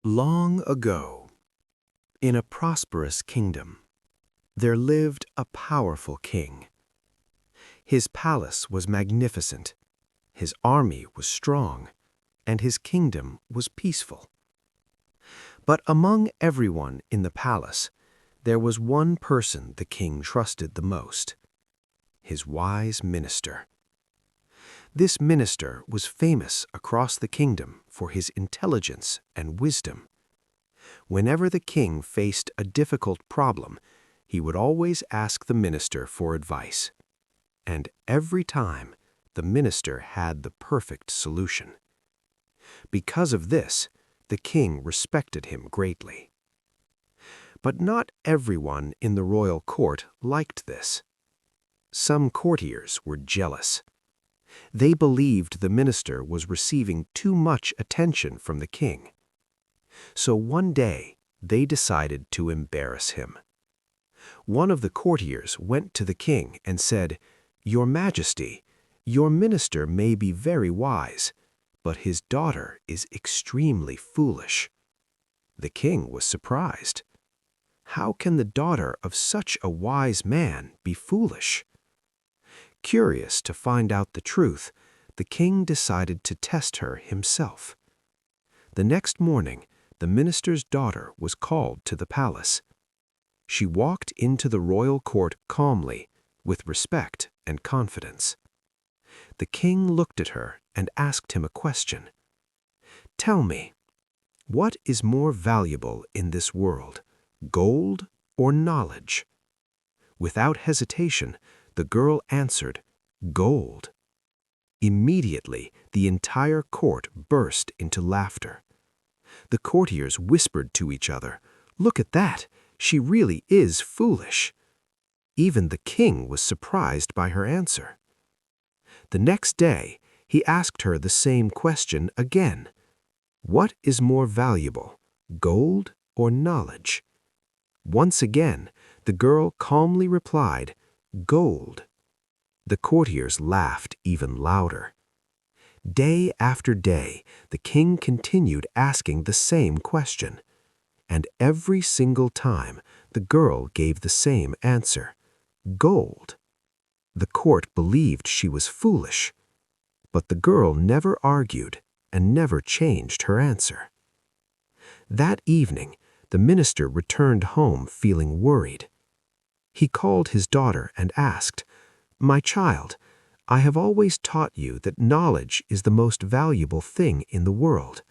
Long ago, in a prosperous kingdom, there lived a powerful king. His palace was magnificent, his army was strong, and his kingdom was peaceful. But among everyone in the palace, there was one person the king trusted the most: his wise minister. This minister was famous across the kingdom for his intelligence and wisdom. Whenever the king faced a difficult problem, he would always ask the minister for advice. And every time, the minister had the perfect solution. Because of this, the king respected him greatly. But not everyone in the royal court liked this. Some courtiers were jealous. They believed the minister was receiving too much attention from the king. So one day, they decided to embarrass him. One of the courtiers went to the king and said, "Your Majesty, your minister may be very wise, but his daughter is extremely foolish." The king was surprised. How can the daughter of such a wise man be foolish? Curious to find out the truth, the king decided to test her himself. The next morning, the minister's daughter was called to the palace. She walked into the royal court calmly, with respect and confidence. The king looked at her and asked him a question. "Tell me, what is more valuable in this world, gold or knowledge?" Without hesitation, the girl answered, "Gold." Immediately, the entire court burst into laughter. The courtiers whispered to each other, "Look at that! She really is foolish." Even the king was surprised by her answer. The next day, he asked her the same question again. "What is more valuable, gold or knowledge?" Once again, the girl calmly replied, "Gold." The courtiers laughed even louder. Day after day, the king continued asking the same question, and every single time, the girl gave the same answer: gold. The court believed she was foolish, but the girl never argued and never changed her answer. That evening, the minister returned home feeling worried. He called his daughter and asked, "My child, I have always taught you that knowledge is the most valuable thing in the world.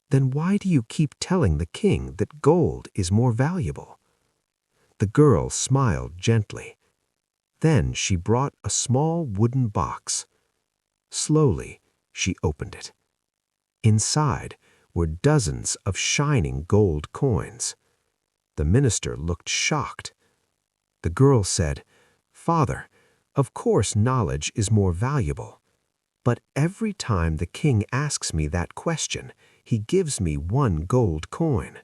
Then why do you keep telling the king that gold is more valuable?" The girl smiled gently. Then she brought a small wooden box. Slowly, she opened it. Inside were dozens of shining gold coins. The minister looked shocked. The girl said, "Father, of course knowledge is more valuable. But every time the king asks me that question, he gives me one gold coin.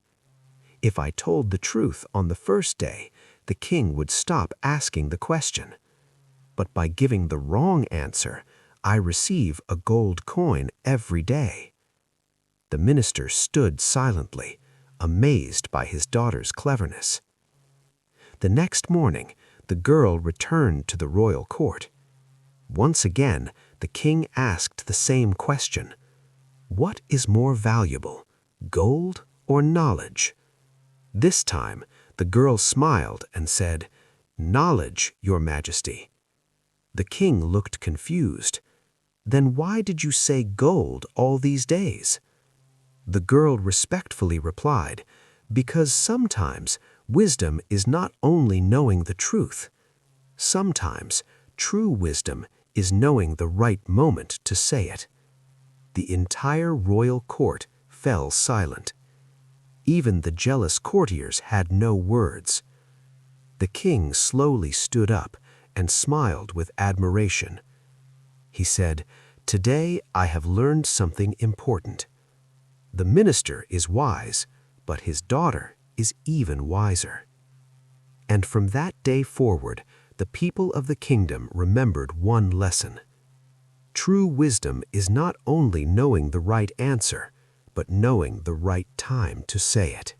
If I told the truth on the first day, the king would stop asking the question. But by giving the wrong answer, I receive a gold coin every day." The minister stood silently, amazed by his daughter's cleverness. The next morning, the girl returned to the royal court. Once again, the king asked the same question: "What is more valuable, gold or knowledge?" This time, the girl smiled and said, "Knowledge, Your Majesty." The king looked confused. "Then why did you say gold all these days?" The girl respectfully replied, "Because sometimes wisdom is not only knowing the truth. Sometimes true wisdom is knowing the right moment to say it." The entire royal court fell silent. Even the jealous courtiers had no words. The king slowly stood up and smiled with admiration. He said, "Today I have learned something important. The minister is wise, but his daughter is even wiser." And from that day forward, the people of the kingdom remembered one lesson. True wisdom is not only knowing the right answer, but knowing the right time to say it.